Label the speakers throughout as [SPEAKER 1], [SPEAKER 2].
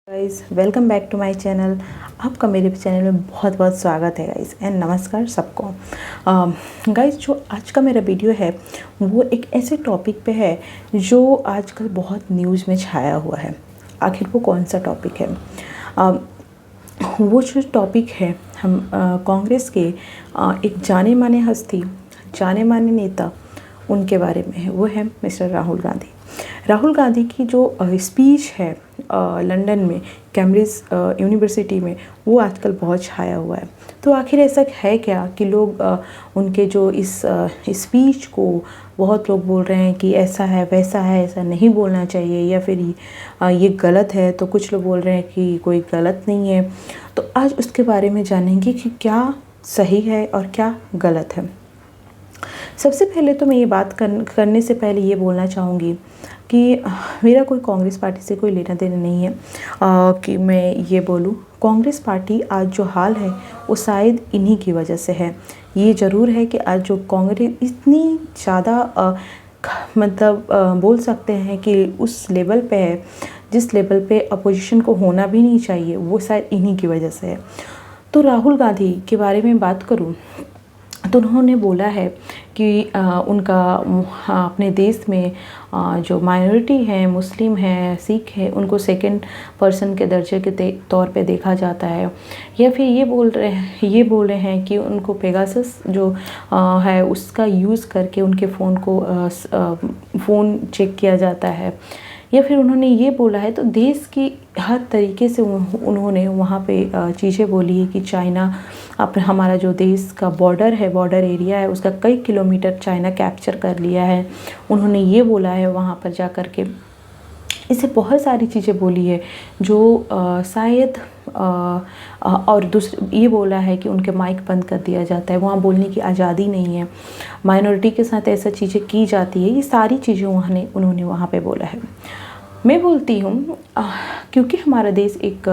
[SPEAKER 1] Guys welcome back to my channel. आपका मेरे channel में बहुत बहुत स्वागत है गाइज़ एंड नमस्कार सबको। गाइज़ जो आज का मेरा वीडियो है वो एक ऐसे टॉपिक पे है जो आजकल बहुत न्यूज़ में छाया हुआ है। आखिर वो कौन सा टॉपिक है? वो जो टॉपिक है हम कांग्रेस के एक जाने माने हस्ती, जाने माने नेता, उनके बारे में है। वो है मिस्टर राहुल गांधी। राहुल गांधी की जो स्पीच है लंदन में कैम्ब्रिज यूनिवर्सिटी में, वो आजकल बहुत छाया हुआ है। तो आखिर ऐसा है क्या कि लोग उनके जो इस स्पीच को बहुत लोग बोल रहे हैं कि ऐसा है वैसा है, ऐसा नहीं बोलना चाहिए, या फिर ये गलत है। तो कुछ लोग बोल रहे हैं कि कोई गलत नहीं है। तो आज उसके बारे में जानेंगे कि क्या सही है और क्या गलत है। सबसे पहले तो मैं ये बात करने से पहले ये बोलना चाहूँगी कि मेरा कोई कांग्रेस पार्टी से कोई लेना देना नहीं है कि मैं ये बोलूँ। कांग्रेस पार्टी आज जो हाल है वो शायद इन्हीं की वजह से है। ये ज़रूर है कि आज जो कांग्रेस इतनी ज़्यादा बोल सकते हैं कि उस लेवल पे है जिस लेवल पे अपोजिशन को होना भी नहीं चाहिए, वो शायद इन्हीं की वजह से है। तो राहुल गांधी के बारे में बात करूँ तो उन्होंने बोला है कि उनका अपने देश में जो माइनॉरिटी है, मुस्लिम है, सिख है, उनको सेकंड पर्सन के दर्जे के तौर पे देखा जाता है। या फिर ये बोल रहे हैं कि उनको पेगासस जो है उसका यूज़ करके उनके फ़ोन चेक किया जाता है। या फिर उन्होंने ये बोला है, तो देश की हर तरीके से उन्होंने वहाँ पे चीज़ें बोली है कि चाइना हमारा जो देश का बॉर्डर है, बॉर्डर एरिया है, उसका कई किलोमीटर चाइना कैप्चर कर लिया है। उन्होंने ये बोला है वहाँ पर जा कर के, इससे बहुत सारी चीज़ें बोली है जो शायद और दूसरी ये बोला है कि उनके माइक बंद कर दिया जाता है, वहाँ बोलने की आज़ादी नहीं है, माइनॉरिटी के साथ ऐसा चीज़ें की जाती है। ये सारी चीज़ें उन्होंने वहाँ पे बोला है। मैं बोलती हूँ क्योंकि हमारा देश एक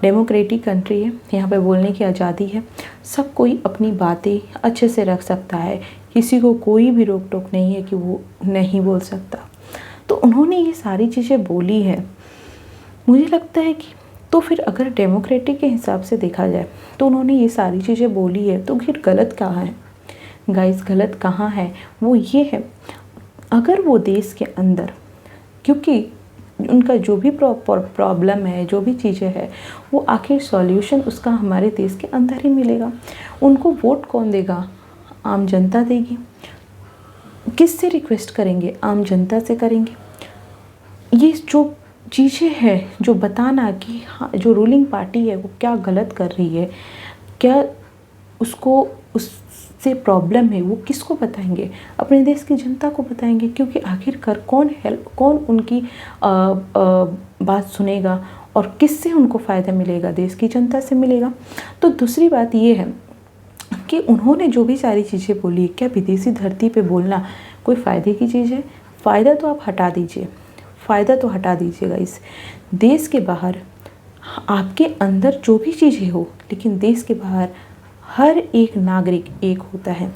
[SPEAKER 1] डेमोक्रेटिक कंट्री है, यहाँ पे बोलने की आज़ादी है, सब कोई अपनी बातें अच्छे से रख सकता है, किसी को कोई भी रोक टोक नहीं है कि वो नहीं बोल सकता। तो उन्होंने ये सारी चीज़ें बोली है। मुझे लगता है कि तो फिर अगर डेमोक्रेटिक के हिसाब से देखा जाए तो उन्होंने ये सारी चीज़ें बोली है, तो फिर गलत कहाँ है गाइस? गलत कहाँ है? वो ये है, अगर वो देश के अंदर, क्योंकि उनका जो भी प्रॉब्लम है, जो भी चीज़ें है, वो आखिर सॉल्यूशन उसका हमारे देश के अंदर ही मिलेगा। उनको वोट कौन देगा? आम जनता देगी। किससे रिक्वेस्ट करेंगे? आम जनता से करेंगे। ये जो चीज़ें हैं, जो बताना कि हाँ जो रूलिंग पार्टी है वो क्या गलत कर रही है, क्या उसको उससे प्रॉब्लम है, वो किसको बताएंगे? अपने देश की जनता को बताएंगे, क्योंकि आखिरकार कौन उनकी बात सुनेगा और किससे उनको फ़ायदा मिलेगा? देश की जनता से मिलेगा। तो दूसरी बात ये है कि उन्होंने जो भी सारी चीज़ें बोली, क्या विदेशी धरती पे बोलना कोई फ़ायदे की चीज़ है? फ़ायदा तो आप हटा दीजिए, फ़ायदा तो हटा दीजिएगा। इस देश के बाहर आपके अंदर जो भी चीज़ें हो, लेकिन देश के बाहर हर एक नागरिक एक होता है।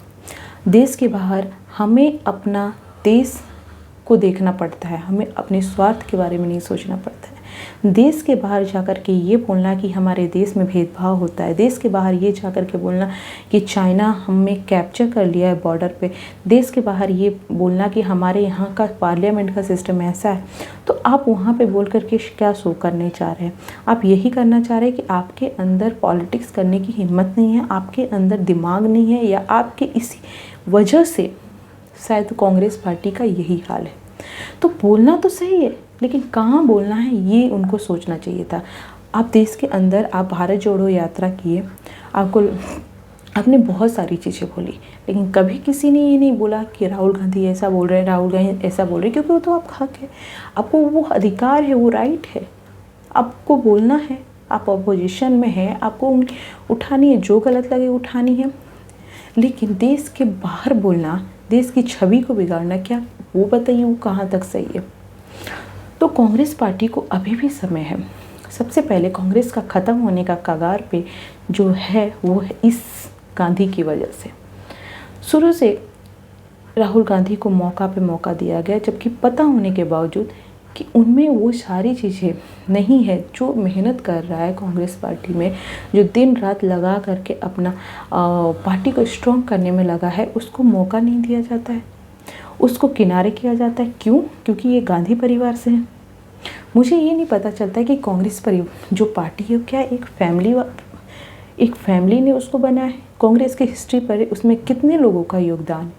[SPEAKER 1] देश के बाहर हमें अपना देश को देखना पड़ता है, हमें अपने स्वार्थ के बारे में नहीं सोचना पड़ता है। देश के बाहर जाकर के ये बोलना कि हमारे देश में भेदभाव होता है, देश के बाहर ये जाकर के बोलना कि चाइना हमें कैप्चर कर लिया है बॉर्डर पे, देश के बाहर ये बोलना कि हमारे यहाँ का पार्लियामेंट का सिस्टम ऐसा है, तो आप वहाँ पे बोल करके क्या शो करने चाह रहे हैं? आप यही करना चाह रहे हैं कि आपके अंदर पॉलिटिक्स करने की हिम्मत नहीं है, आपके अंदर दिमाग नहीं है, या आपके इसी वजह से शायद कांग्रेस पार्टी का यही हाल है। तो बोलना तो सही है, लेकिन कहाँ बोलना है ये उनको सोचना चाहिए था। आप देश के अंदर आप भारत जोड़ो यात्रा किए, आपने बहुत सारी चीज़ें बोली, लेकिन कभी किसी ने ये नहीं बोला कि राहुल गांधी ऐसा बोल रहे हैं, राहुल गांधी ऐसा बोल रहे हैं, क्योंकि वो तो आपका हक है, आपको वो अधिकार है, वो राइट है, आपको बोलना है। आप अपोजिशन में हैं, आपको उठानी है, जो गलत लगे उठानी है। लेकिन देश के बाहर बोलना, देश की छवि को बिगाड़ना, क्या वो बताइए वो कहाँ तक सही है? तो कांग्रेस पार्टी को अभी भी समय है। सबसे पहले कांग्रेस का ख़त्म होने का कगार पे जो है वो है इस गांधी की वजह से। शुरू से राहुल गांधी को मौका पे मौका दिया गया, जबकि पता होने के बावजूद कि उनमें वो सारी चीज़ें नहीं है जो मेहनत कर रहा है कांग्रेस पार्टी में, जो दिन रात लगा करके अपना पार्टी को स्ट्रॉन्ग करने में लगा है, उसको मौका नहीं दिया जाता है, उसको किनारे किया जाता है। क्यों? क्योंकि ये गांधी परिवार से हैं। मुझे ये नहीं पता चलता है कि कांग्रेस परिवार जो पार्टी है क्या एक फैमिली ने उसको बनाया है। कांग्रेस की हिस्ट्री पर उसमें कितने लोगों का योगदान है,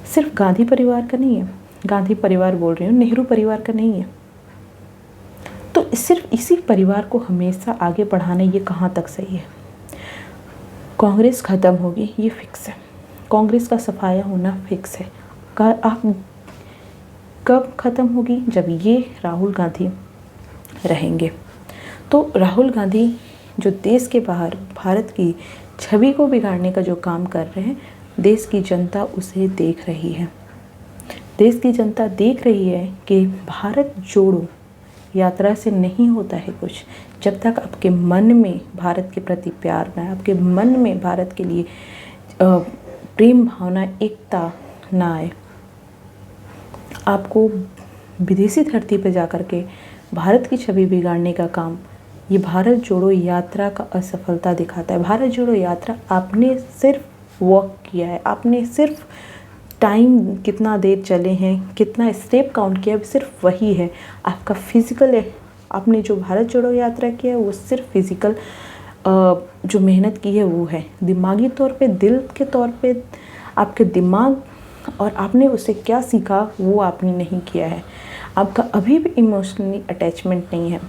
[SPEAKER 1] सिर्फ गांधी परिवार का नहीं है। गांधी परिवार बोल रही हूँ, नेहरू परिवार का नहीं है। तो सिर्फ इसी परिवार को हमेशा आगे बढ़ाना ये कहाँ तक सही है? कांग्रेस ख़त्म होगी ये फिक्स है, कांग्रेस का सफाया होना फिक्स है। आप कब ख़त्म होगी? जब ये राहुल गांधी रहेंगे। तो राहुल गांधी जो देश के बाहर भारत की छवि को बिगाड़ने का जो काम कर रहे हैं, देश की जनता उसे देख रही है। देश की जनता देख रही है कि भारत जोड़ो यात्रा से नहीं होता है कुछ। जब तक आपके मन में भारत के प्रति प्यार ना, आपके मन में भारत के लिए प्रेम भावना, एकता ना आए, आपको विदेशी धरती पर जाकर के भारत की छवि बिगाड़ने का काम ये भारत जोड़ो यात्रा का असफलता दिखाता है। भारत जोड़ो यात्रा आपने सिर्फ वॉक किया है, आपने सिर्फ टाइम कितना देर चले हैं, कितना स्टेप काउंट किया, सिर्फ वही है। आपका फिज़िकल है, आपने जो भारत जोड़ो यात्रा किया है वो सिर्फ फिज़िकल जो मेहनत की है वो है। दिमागी तौर पे, दिल के तौर पे आपके दिमाग और आपने उससे क्या सीखा वो आपने नहीं किया है। आपका अभी भी इमोशनली अटैचमेंट नहीं है।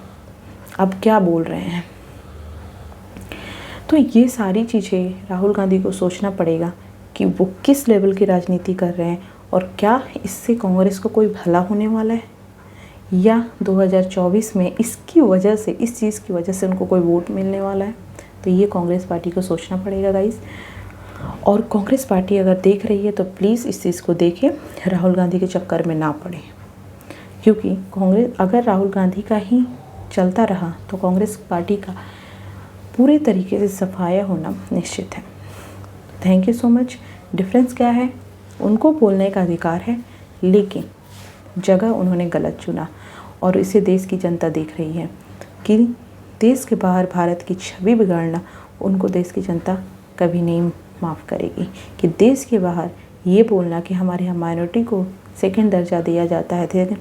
[SPEAKER 1] आप क्या बोल रहे हैं? तो ये सारी चीज़ें राहुल गांधी को सोचना पड़ेगा कि वो किस लेवल की राजनीति कर रहे हैं और क्या इससे कांग्रेस को कोई भला होने वाला है, या 2024 में इसकी वजह से, इस चीज़ की वजह से उनको कोई वोट मिलने वाला है। तो ये कांग्रेस पार्टी को सोचना पड़ेगा गाइस। और कांग्रेस पार्टी अगर देख रही है तो प्लीज़ इस चीज़ को देखें, राहुल गांधी के चक्कर में ना पड़े, क्योंकि कांग्रेस अगर राहुल गांधी का ही चलता रहा तो कांग्रेस पार्टी का पूरे तरीके से सफाया होना निश्चित है। Thank you so much. Difference क्या है? उनको बोलने का अधिकार है, लेकिन जगह उन्होंने गलत चुना और इसे देश की जनता देख रही है कि देश के बाहर भारत की छवि बिगाड़ना उनको देश की जनता कभी नहीं माफ़ करेगी। कि देश के बाहर ये बोलना कि हमारे यहाँ माइनॉरिटी को सेकंड दर्जा दिया जाता है, सेकंड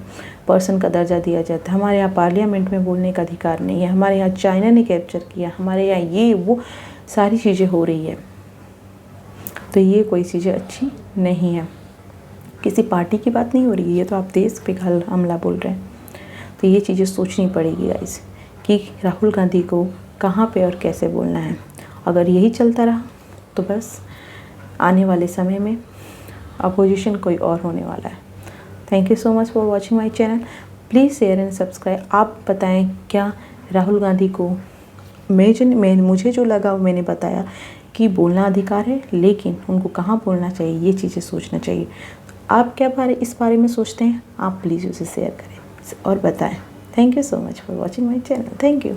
[SPEAKER 1] पर्सन का दर्जा दिया जाता है, हमारे यहाँ पार्लियामेंट में बोलने का अधिकार नहीं है, हमारे यहाँ चाइना ने कैप्चर किया, हमारे यहाँ ये वो सारी चीज़ें हो रही है, तो ये कोई चीज़ें अच्छी नहीं है। किसी पार्टी की बात नहीं हो रही है, ये तो आप देश पे हमला बोल रहे हैं। तो ये चीज़ें सोचनी पड़ेगी गाइस कि राहुल गांधी को कहाँ पे और कैसे बोलना है। अगर यही चलता रहा तो बस आने वाले समय में अपोजिशन कोई और होने वाला है। Thank you so much for watching my channel. Please share and subscribe. आप बताएं क्या राहुल गांधी को मुझे जो लगा वो मैंने बताया कि बोलना अधिकार है, लेकिन उनको कहाँ बोलना चाहिए ये चीज़ें सोचना चाहिए। आप क्या इस बारे में सोचते हैं? आप प्लीज़ उसे शेयर करें और बताएं। Thank you so much for watching my channel. Thank you.